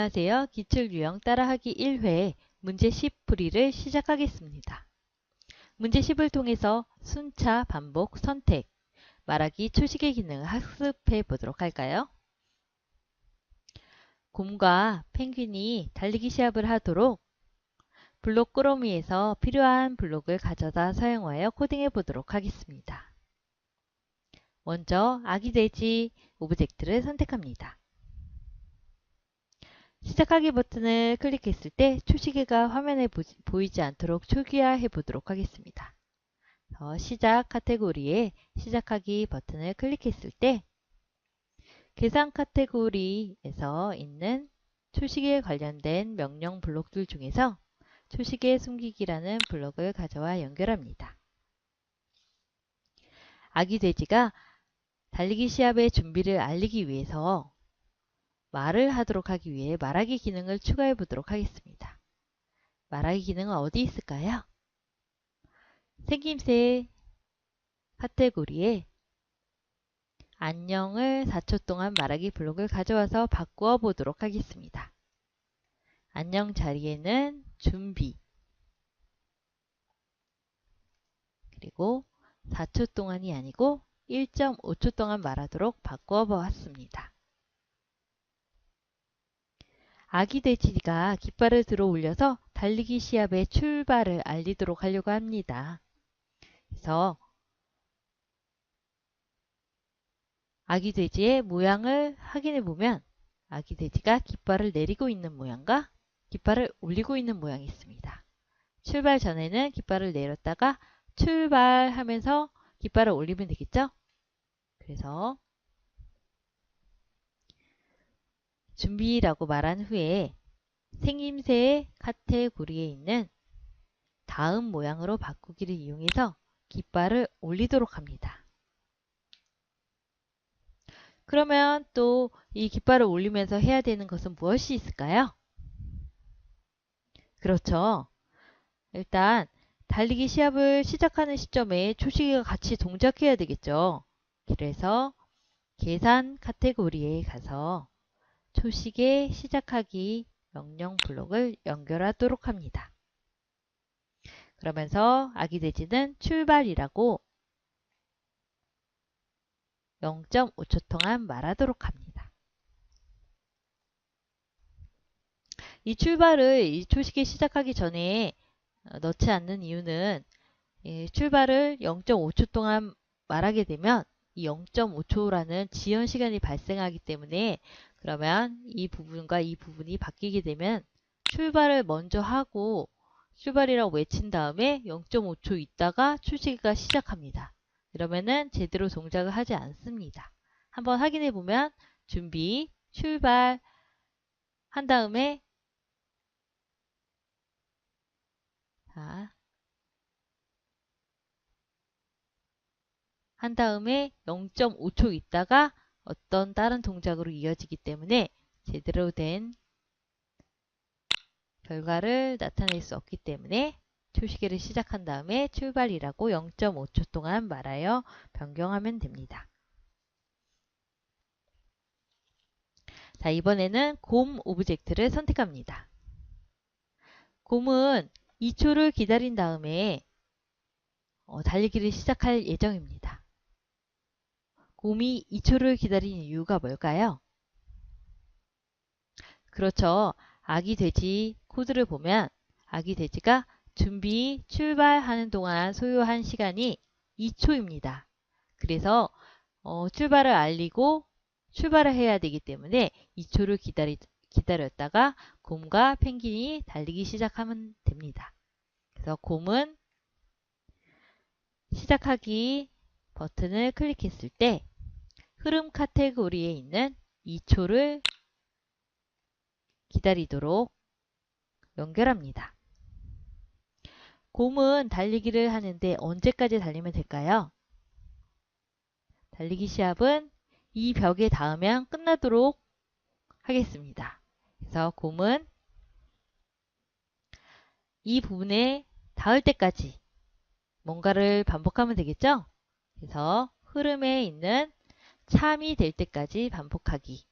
안녕하세요. 기출유형 따라하기 1회 문제 10 풀이를 시작하겠습니다. 문제 10을 통해서 순차, 반복, 선택, 말하기 초식의 기능을 학습해 보도록 할까요? 곰과 펭귄이 달리기 시합을 하도록 블록 꾸러미에서 필요한 블록을 가져다 사용하여 코딩해 보도록 하겠습니다. 먼저 아기 돼지 오브젝트를 선택합니다. 시작하기 버튼을 클릭했을 때 초시계가 화면에 보이지 않도록 초기화해 보도록 하겠습니다. 시작 카테고리에 시작하기 버튼을 클릭했을 때 계산 카테고리에서 있는 초시계에 관련된 명령 블록들 중에서 초시계 숨기기라는 블록을 가져와 연결합니다. 아기 돼지가 달리기 시합의 준비를 알리기 위해서 말을 하도록 하기 위해 말하기 기능을 추가해 보도록 하겠습니다. 말하기 기능은 어디 있을까요? 생김새 카테고리에 안녕을 4초 동안 말하기 블록을 가져와서 바꾸어 보도록 하겠습니다. 안녕 자리에는 준비 그리고 4초 동안이 아니고 1.5초 동안 말하도록 바꾸어 보았습니다. 아기 돼지가 깃발을 들어 올려서 달리기 시합의 출발을 알리도록 하려고 합니다. 그래서 아기 돼지의 모양을 확인해 보면 아기 돼지가 깃발을 내리고 있는 모양과 깃발을 올리고 있는 모양이 있습니다. 출발 전에는 깃발을 내렸다가 출발하면서 깃발을 올리면 되겠죠? 그래서 준비라고 말한 후에 생김새 카테고리에 있는 다음 모양으로 바꾸기를 이용해서 깃발을 올리도록 합니다. 그러면 또 이 깃발을 올리면서 해야 되는 것은 무엇이 있을까요? 그렇죠. 일단 달리기 시합을 시작하는 시점에 초시계가 같이 동작해야 되겠죠. 그래서 계산 카테고리에 가서 초시계 시작하기 명령 블록을 연결하도록 합니다. 그러면서 아기 돼지는 출발이라고 0.5초 동안 말하도록 합니다. 이 출발을 이 초시계 시작하기 전에 넣지 않는 이유는 출발을 0.5초 동안 말하게 되면 이 0.5초라는 지연 시간이 발생하기 때문에 그러면 이 부분과 이 부분이 바뀌게 되면 출발을 먼저 하고 출발이라고 외친 다음에 0.5초 있다가 초시계가 시작합니다. 이러면은 제대로 동작을 하지 않습니다. 한번 확인해 보면 준비, 출발 한 다음에 한 다음에 0.5초 있다가 어떤 다른 동작으로 이어지기 때문에 제대로 된 결과를 나타낼 수 없기 때문에 초시계를 시작한 다음에 출발이라고 0.5초 동안 말하여 변경하면 됩니다. 자, 이번에는 곰 오브젝트를 선택합니다. 곰은 2초를 기다린 다음에 달리기를 시작할 예정입니다. 곰이 2초를 기다린 이유가 뭘까요? 그렇죠. 아기 돼지 코드를 보면 아기 돼지가 준비 출발하는 동안 소요한 시간이 2초입니다. 그래서 출발을 알리고 출발을 해야 되기 때문에 2초를 기다렸다가 곰과 펭귄이 달리기 시작하면 됩니다. 그래서 곰은 시작하기 버튼을 클릭했을 때 흐름 카테고리에 있는 2초를 기다리도록 연결합니다. 곰은 달리기를 하는데 언제까지 달리면 될까요? 달리기 시합은 이 벽에 닿으면 끝나도록 하겠습니다. 그래서 곰은 이 부분에 닿을 때까지 뭔가를 반복하면 되겠죠? 그래서 흐름에 있는 참이 될 때까지 반복하기.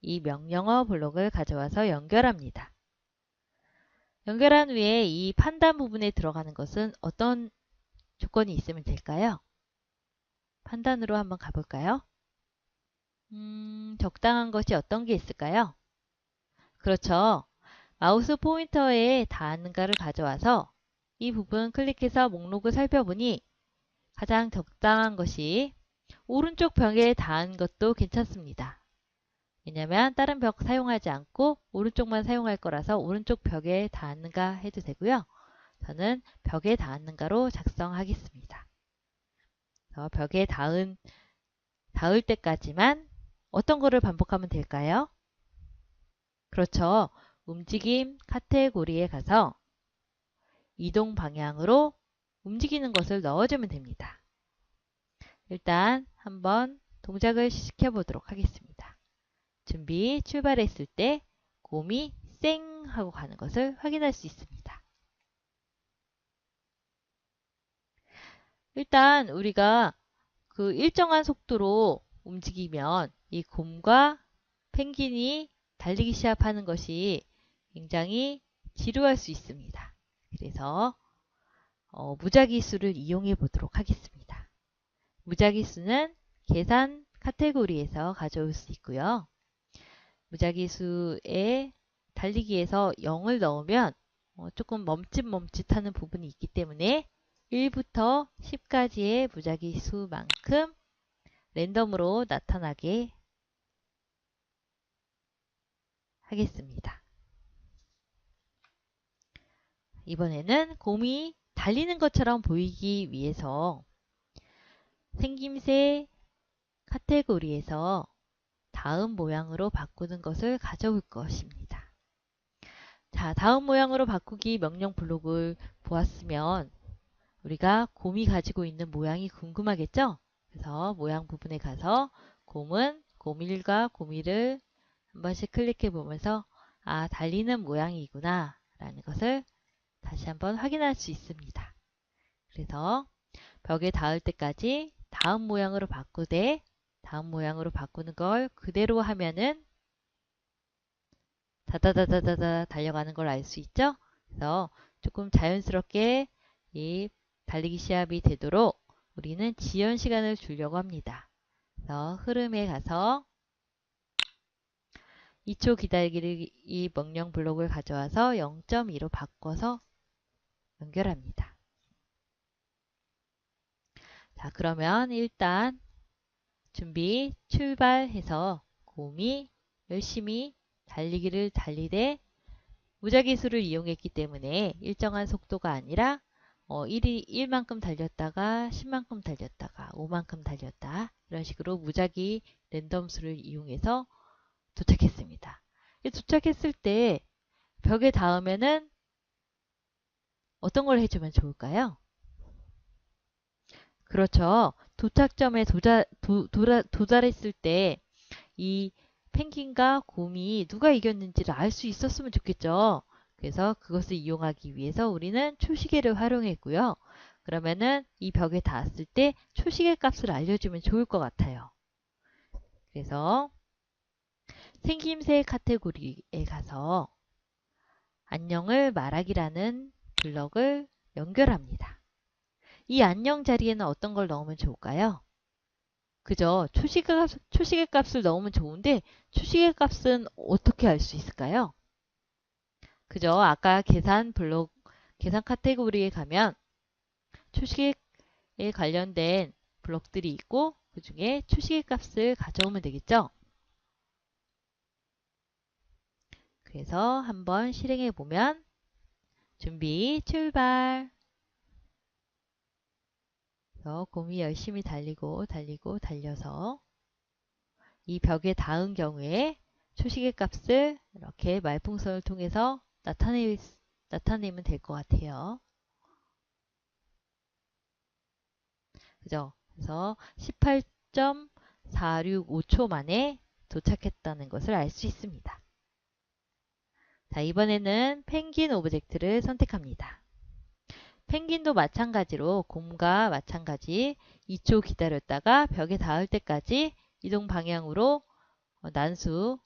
이 명령어 블록을 가져와서 연결합니다. 연결한 후에 이 판단 부분에 들어가는 것은 어떤 조건이 있으면 될까요? 판단으로 한번 가볼까요? 적당한 것이 어떤 게 있을까요? 그렇죠. 마우스 포인터에 닿는가를 가져와서 이 부분 클릭해서 목록을 살펴보니 가장 적당한 것이 오른쪽 벽에 닿은 것도 괜찮습니다. 왜냐면 다른 벽 사용하지 않고 오른쪽만 사용할 거라서 오른쪽 벽에 닿는가 해도 되고요. 저는 벽에 닿는가로 작성하겠습니다. 벽에 닿을 때까지만 어떤 거를 반복하면 될까요? 그렇죠. 움직임 카테고리에 가서 이동 방향으로 움직이는 것을 넣어주면 됩니다. 일단 한번 동작을 시켜보도록 하겠습니다. 준비 출발했을 때 곰이 쌩 하고 가는 것을 확인할 수 있습니다. 일단 우리가 그 일정한 속도로 움직이면 이 곰과 펭귄이 달리기 시합하는 것이 굉장히 지루할 수 있습니다. 그래서 무작위수를 이용해 보도록 하겠습니다. 무작위수는 계산 카테고리에서 가져올 수 있고요. 무작위수에 달리기에서 0을 넣으면 조금 멈칫멈칫하는 부분이 있기 때문에 1부터 10까지의 무작위수만큼 랜덤으로 나타나게 하겠습니다. 이번에는 곰이 달리는 것처럼 보이기 위해서 생김새 카테고리에서 다음 모양으로 바꾸는 것을 가져올 것입니다. 자, 다음 모양으로 바꾸기 명령 블록을 보았으면 우리가 곰이 가지고 있는 모양이 궁금하겠죠? 그래서 모양 부분에 가서 곰은 곰1과 곰2를 한 번씩 클릭해 보면서 아, 달리는 모양이구나 라는 것을 다시 한번 확인할 수 있습니다. 그래서 벽에 닿을 때까지 다음 모양으로 바꾸되 다음 모양으로 바꾸는 걸 그대로 하면은 다다다다다다 달려가는 걸 알 수 있죠? 그래서 조금 자연스럽게 이 달리기 시합이 되도록 우리는 지연 시간을 주려고 합니다. 그래서 흐름에 가서 2초 기다리기 이 명령 블록을 가져와서 0.2로 바꿔서 연결합니다. 자, 그러면 일단 준비 출발해서 곰이 열심히 달리기를 달리되 무작위수를 이용했기 때문에 일정한 속도가 아니라 1만큼 달렸다가 10만큼 달렸다가 5만큼 달렸다 이런 식으로 무작위 랜덤수를 이용해서 도착했습니다. 도착했을 때 벽에 닿으면은 어떤 걸 해주면 좋을까요? 그렇죠. 도착점에 도달했을 때 이 펭귄과 곰이 누가 이겼는지를 알 수 있었으면 좋겠죠. 그래서 그것을 이용하기 위해서 우리는 초시계를 활용했고요. 그러면은 이 벽에 닿았을 때 초시계 값을 알려주면 좋을 것 같아요. 그래서 생김새 카테고리에 가서 안녕을 말하기라는 블럭을 연결합니다. 이 안녕 자리에는 어떤 걸 넣으면 좋을까요? 그죠? 초시계 값을 넣으면 좋은데 초시계 값은 어떻게 알 수 있을까요? 그죠? 아까 계산 카테고리에 가면 초시계에 관련된 블록들이 있고 그 중에 초시계 값을 가져오면 되겠죠? 그래서 한번 실행해 보면 준비 출발. 곰이 열심히 달려서 이 벽에 닿은 경우에 초시계 값을 이렇게 말풍선을 통해서 나타내면 될 것 같아요. 그죠? 그래서 18.465초 만에 도착했다는 것을 알 수 있습니다. 자, 이번에는 펭귄 오브젝트를 선택합니다. 펭귄도 마찬가지로 곰과 마찬가지 2초 기다렸다가 벽에 닿을 때까지 이동 방향으로 난수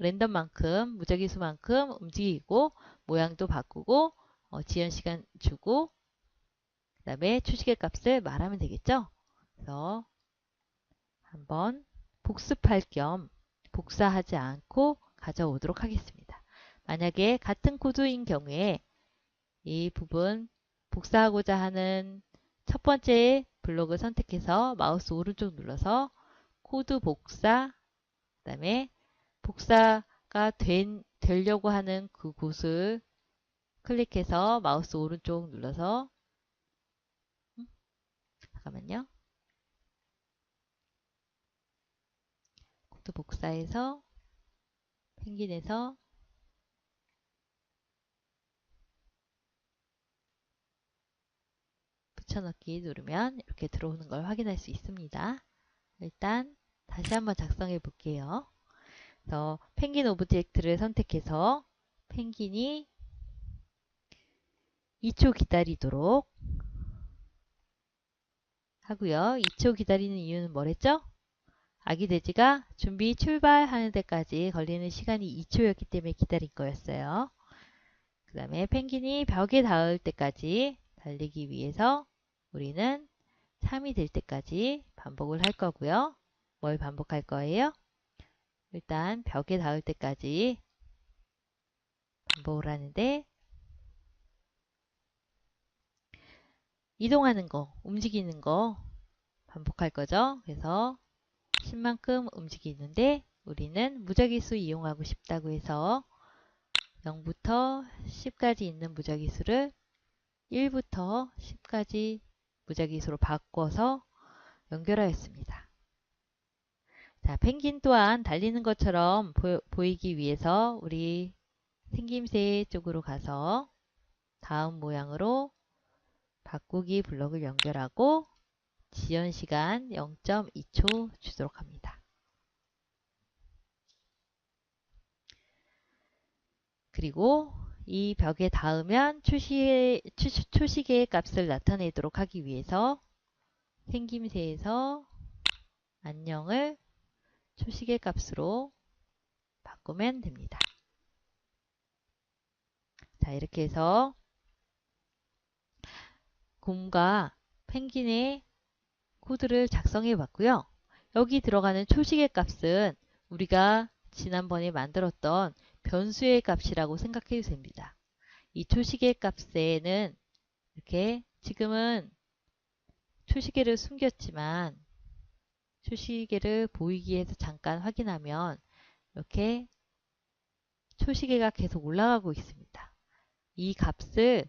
랜덤만큼 무작위수만큼 움직이고 모양도 바꾸고 지연 시간 주고 그 다음에 초시계 값을 말하면 되겠죠. 그래서 한번 복습할 겸 복사하지 않고 가져오도록 하겠습니다. 만약에 같은 코드인 경우에 이 부분 복사하고자 하는 첫 번째 블록을 선택해서 마우스 오른쪽 눌러서 코드 복사, 그 다음에 복사가 되려고 하는 그곳을 클릭해서 마우스 오른쪽 눌러서 잠깐만요. 코드 복사해서 펭귄에서 붙여넣기 누르면 이렇게 들어오는 걸 확인할 수 있습니다. 일단 다시 한번 작성해 볼게요. 그래서 펭귄 오브젝트를 선택해서 펭귄이 2초 기다리도록 하고요. 2초 기다리는 이유는 뭐랬죠? 아기 돼지가 준비 출발하는 데까지 걸리는 시간이 2초였기 때문에 기다린 거였어요. 그 다음에 펭귄이 벽에 닿을 때까지 달리기 위해서 우리는 3이 될 때까지 반복을 할 거고요. 뭘 반복할 거예요? 일단 벽에 닿을 때까지 반복을 하는데 이동하는 거, 움직이는 거 반복할 거죠. 그래서 10만큼 움직이는데 우리는 무작위수 이용하고 싶다고 해서 0부터 10까지 있는 무작위수를 1부터 10까지 무작위수로 바꿔서 연결하였습니다. 자, 펭귄 또한 달리는 것처럼 보이기 위해서 우리 생김새 쪽으로 가서 다음 모양으로 바꾸기 블럭을 연결하고 지연 시간 0.2초 주도록 합니다. 그리고 이 벽에 닿으면 초시계의 값을 나타내도록 하기 위해서 생김새에서 안녕을 초시계 값으로 바꾸면 됩니다. 자, 이렇게 해서 곰과 펭귄의 코드를 작성해 봤고요. 여기 들어가는 초시계 값은 우리가 지난번에 만들었던 변수의 값이라고 생각해도 됩니다. 이 초시계 값에는 이렇게 지금은 초시계를 숨겼지만 초시계를 보이기 위해서 잠깐 확인하면 이렇게 초시계가 계속 올라가고 있습니다. 이 값을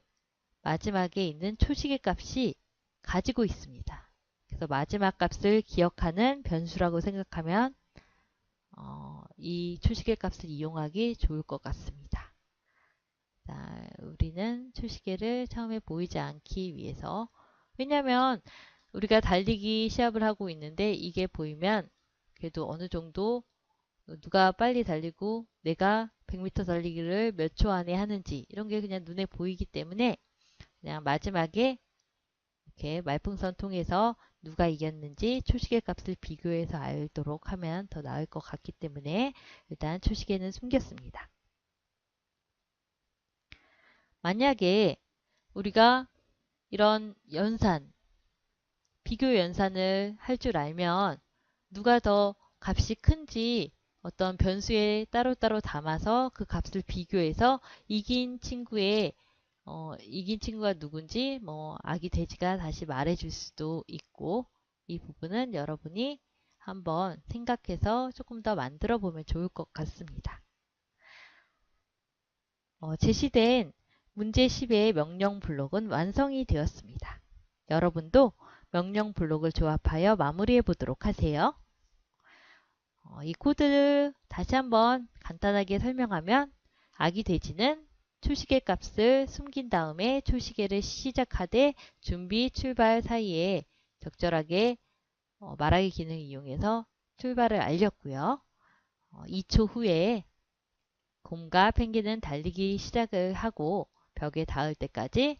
마지막에 있는 초시계 값이 가지고 있습니다. 그래서 마지막 값을 기억하는 변수라고 생각하면 이 초시계 값을 이용하기 좋을 것 같습니다. 자, 우리는 초시계를 처음에 보이지 않기 위해서 왜냐하면 우리가 달리기 시합을 하고 있는데 이게 보이면 그래도 어느 정도 누가 빨리 달리고 내가 100m 달리기를 몇 초 안에 하는지 이런 게 그냥 눈에 보이기 때문에 그냥 마지막에 이렇게 말풍선 통해서 누가 이겼는지 초시계 값을 비교해서 알도록 하면 더 나을 것 같기 때문에 일단 초시계는 숨겼습니다. 만약에 우리가 이런 연산, 비교 연산을 할 줄 알면 누가 더 값이 큰지 어떤 변수에 따로따로 담아서 그 값을 비교해서 이긴 친구가 누군지 아기 돼지가 다시 말해줄 수도 있고 이 부분은 여러분이 한번 생각해서 조금 더 만들어 보면 좋을 것 같습니다. 제시된 문제 10의 명령 블록은 완성이 되었습니다. 여러분도 명령 블록을 조합하여 마무리해 보도록 하세요. 이 코드를 다시 한번 간단하게 설명하면 아기 돼지는 초시계 값을 숨긴 다음에 초시계를 시작하되 준비 출발 사이에 적절하게 말하기 기능을 이용해서 출발을 알렸고요. 2초 후에 곰과 펭귄은 달리기 시작을 하고 벽에 닿을 때까지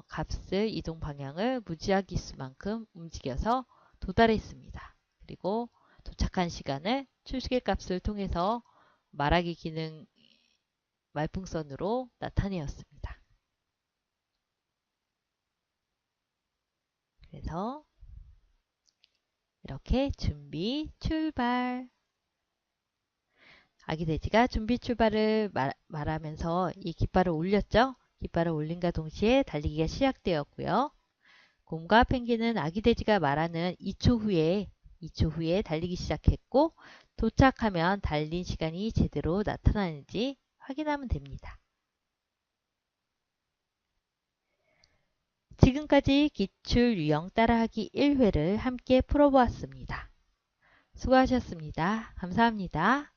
값을 이동 방향을 무지하기수만큼 움직여서 도달했습니다. 그리고 도착한 시간을 초시계 값을 통해서 말하기 기능 말풍선으로 나타내었습니다. 그래서 이렇게 준비 출발. 아기 돼지가 준비 출발을 말하면서 이 깃발을 올렸죠. 깃발을 올림과 동시에 달리기가 시작되었고요. 곰과 펭귄은 아기 돼지가 말하는 2초 후에 달리기 시작했고, 도착하면 달린 시간이 제대로 나타나는지 확인하면 됩니다. 지금까지 기출 유형 따라하기 1회를 함께 풀어보았습니다. 수고하셨습니다. 감사합니다.